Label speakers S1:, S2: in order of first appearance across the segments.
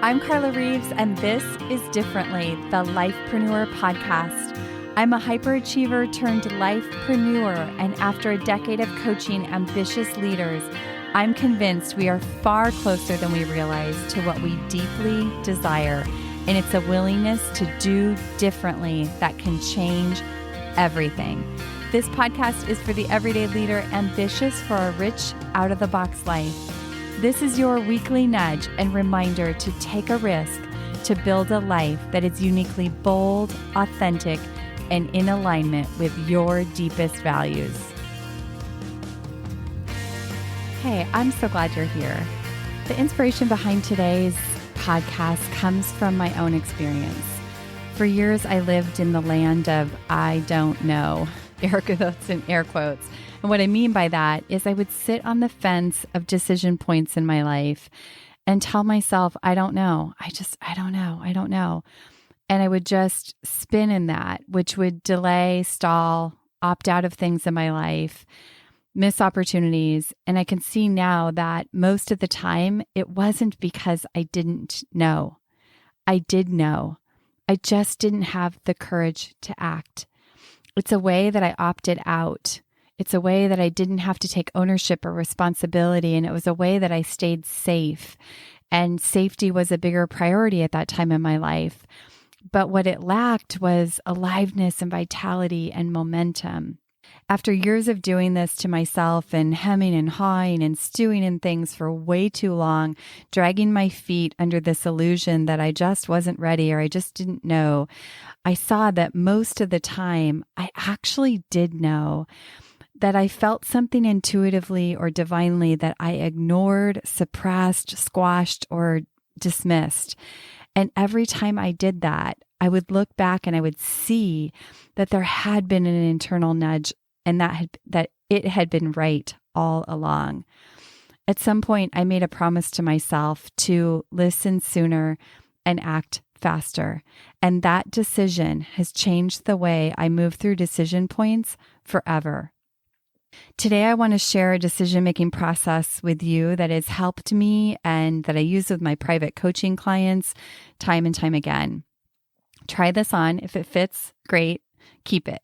S1: I'm Carla Reeves, and this is Differently, the Lifepreneur podcast. I'm a hyperachiever turned lifepreneur, and after a decade of coaching ambitious leaders, I'm convinced we are far closer than we realize to what we deeply desire, and it's a willingness to do differently that can change everything. This podcast is for the everyday leader ambitious for a rich, out-of-the-box life. This is your weekly nudge and reminder to take a risk to build a life that is uniquely bold, authentic, and in alignment with your deepest values. Hey, I'm so glad you're here. The inspiration behind today's podcast comes from my own experience. For years, I lived in the land of I don't know, air quotes. And what I mean by that is I would sit on the fence of decision points in my life and tell myself, I don't know. I don't know. And I would just spin in that, which would delay, stall, opt out of things in my life, miss opportunities. And I can see now that most of the time it wasn't because I didn't know. I did know. I just didn't have the courage to act. It's a way that I opted out. It's a way that I didn't have to take ownership or responsibility, and it was a way that I stayed safe, and safety was a bigger priority at that time in my life. But what it lacked was aliveness and vitality and momentum. After years of doing this to myself and hemming and hawing and stewing in things for way too long, dragging my feet under this illusion that I just wasn't ready or I just didn't know, I saw that most of the time I actually did know, that I felt something intuitively or divinely that I ignored, suppressed, squashed, or dismissed. And every time I did that, I would look back and I would see that there had been an internal nudge and that it had been right all along. At some point, I made a promise to myself to listen sooner and act faster. And that decision has changed the way I move through decision points forever. Today, I want to share a decision-making process with you that has helped me and that I use with my private coaching clients time and time again. Try this on. If it fits, great. Keep it.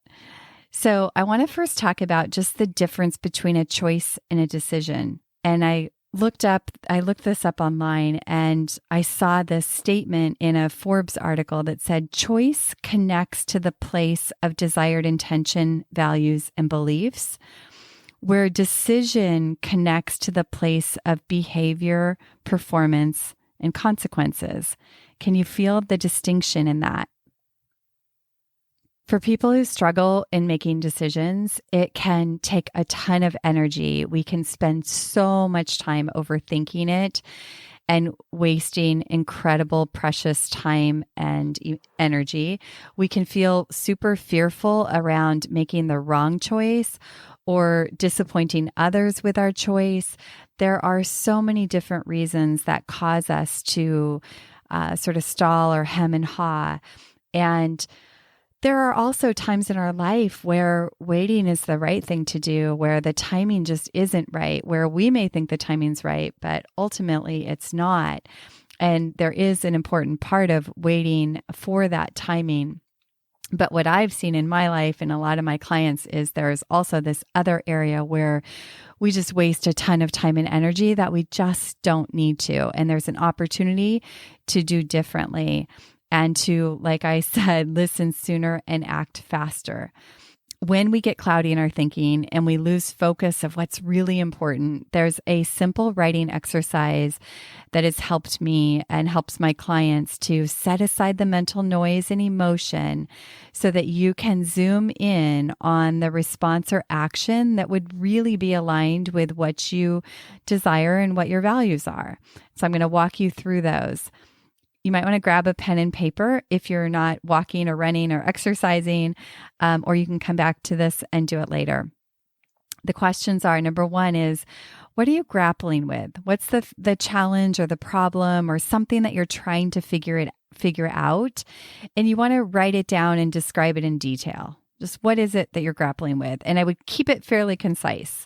S1: So I want to first talk about just the difference between a choice and a decision. And I looked this up online, and I saw this statement in a Forbes article that said, choice connects to the place of desired intention, values, and beliefs, where decision connects to the place of behavior, performance, and consequences. Can you feel the distinction in that? For people who struggle in making decisions, it can take a ton of energy. We can spend so much time overthinking it and wasting incredible, precious time and energy. We can feel super fearful around making the wrong choice or disappointing others with our choice. There are so many different reasons that cause us to sort of stall or hem and haw. And there are also times in our life where waiting is the right thing to do, where the timing just isn't right, where we may think the timing's right, but ultimately it's not. And there is an important part of waiting for that timing. But what I've seen in my life and a lot of my clients is there's also this other area where we just waste a ton of time and energy that we just don't need to. And there's an opportunity to do differently and to, like I said, listen sooner and act faster. When we get cloudy in our thinking and we lose focus of what's really important, there's a simple writing exercise that has helped me and helps my clients to set aside the mental noise and emotion so that you can zoom in on the response or action that would really be aligned with what you desire and what your values are. So I'm going to walk you through those. You might want to grab a pen and paper if you're not walking or running or exercising, or you can come back to this and do it later. The questions are, number one is, what are you grappling with? What's the challenge or the problem or something that you're trying to figure out? And you want to write it down and describe it in detail. Just what is it that you're grappling with? And I would keep it fairly concise.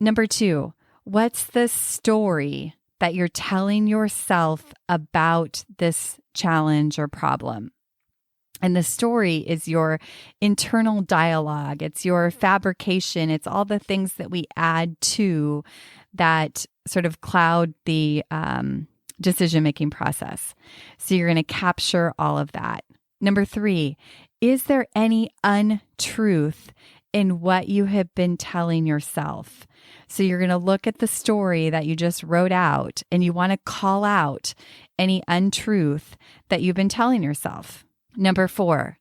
S1: Number two, what's the story that you're telling yourself about this challenge or problem. And the story is your internal dialogue. It's your fabrication. It's all the things that we add to that sort of cloud the decision-making process. So you're going to capture all of that. Number 3, is there any untruth in what you have been telling yourself? So you're going to look at the story that you just wrote out and you want to call out any untruth that you've been telling yourself. Number 4,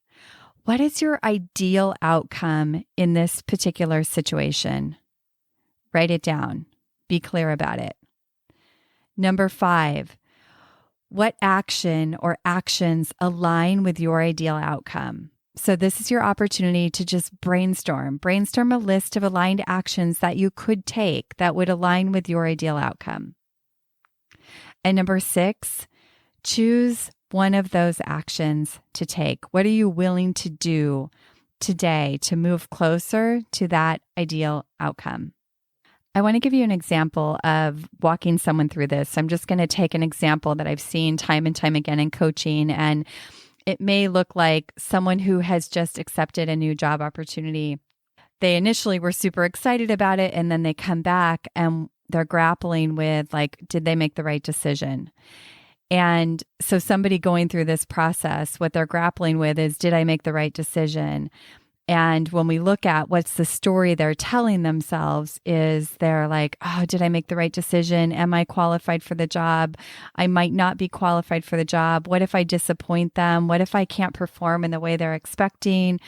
S1: what is your ideal outcome in this particular situation? Write it down. Be clear about it. Number 5, what action or actions align with your ideal outcome? So this is your opportunity to just brainstorm a list of aligned actions that you could take that would align with your ideal outcome. And number 6, choose one of those actions to take. What are you willing to do today to move closer to that ideal outcome? I want to give you an example of walking someone through this. I'm just going to take an example that I've seen time and time again in coaching, and it may look like someone who has just accepted a new job opportunity. They initially were super excited about it, and then they come back and they're grappling with, like, did they make the right decision? And so somebody going through this process, what they're grappling with is, did I make the right decision? And when we look at what's the story they're telling themselves is they're like, oh, did I make the right decision? Am I qualified for the job? I might not be qualified for the job. What if I disappoint them? What if I can't perform in the way they're expecting?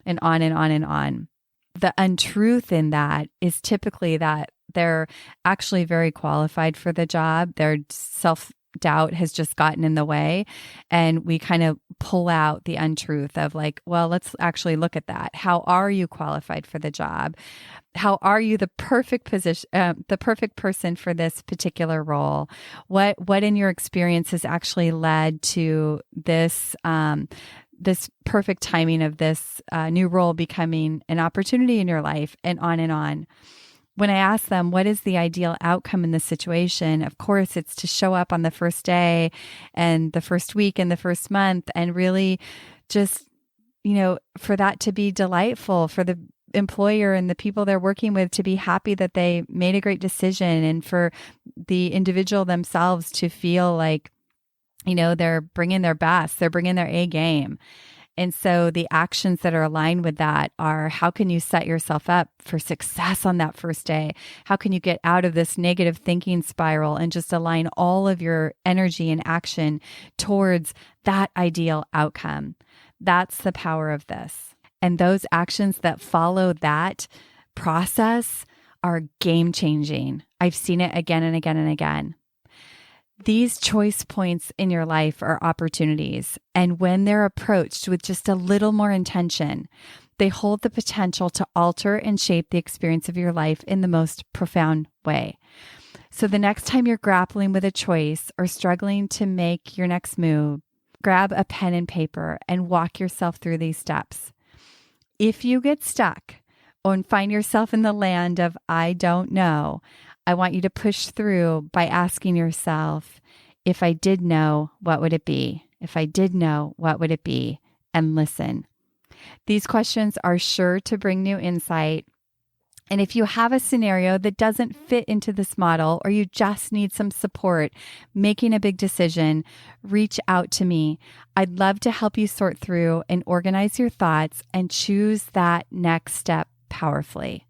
S1: And on and on and on. The untruth in that is typically that they're actually very qualified for the job. Their self-doubt has just gotten in the way. And we kind of pull out the untruth of like, well, let's actually look at that. How are you qualified for the job? How are you the perfect position, the perfect person for this particular role? What in your experience has actually led to this, this perfect timing of this new role becoming an opportunity in your life, and on and on. When I ask them, what is the ideal outcome in this situation? Of course, it's to show up on the first day and the first week and the first month and really just, for that to be delightful for the employer and the people they're working with to be happy that they made a great decision, and for the individual themselves to feel like, they're bringing their best, they're bringing their A game. And so the actions that are aligned with that are, how can you set yourself up for success on that first day? How can you get out of this negative thinking spiral and just align all of your energy and action towards that ideal outcome? That's the power of this. And those actions that follow that process are game changing. I've seen it again and again and again. These choice points in your life are opportunities, and when they're approached with just a little more intention, they hold the potential to alter and shape the experience of your life in the most profound way. So the next time you're grappling with a choice or struggling to make your next move, grab a pen and paper and walk yourself through these steps. If you get stuck or find yourself in the land of I don't know, I want you to push through by asking yourself, if I did know, what would it be? If I did know, what would it be? And listen. These questions are sure to bring new insight. And if you have a scenario that doesn't fit into this model, or you just need some support making a big decision, reach out to me. I'd love to help you sort through and organize your thoughts and choose that next step powerfully.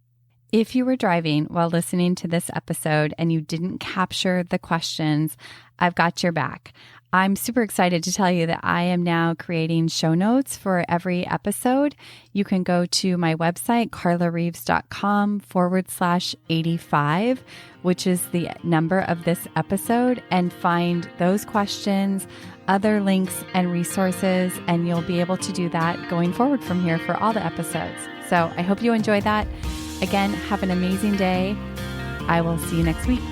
S1: If you were driving while listening to this episode and you didn't capture the questions, I've got your back. I'm super excited to tell you that I am now creating show notes for every episode. You can go to my website, carlareeves.com/85, which is the number of this episode, and find those questions, other links and resources, and you'll be able to do that going forward from here for all the episodes. So I hope you enjoy that. Again, have an amazing day. I will see you next week.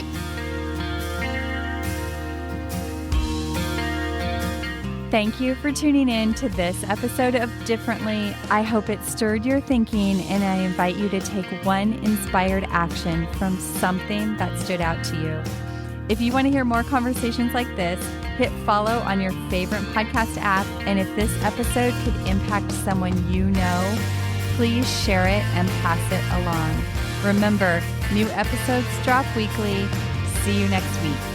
S1: Thank you for tuning in to this episode of Differently. I hope it stirred your thinking, and I invite you to take one inspired action from something that stood out to you. If you want to hear more conversations like this, hit follow on your favorite podcast app. And if this episode could impact someone you know, please share it and pass it along. Remember, new episodes drop weekly. See you next week.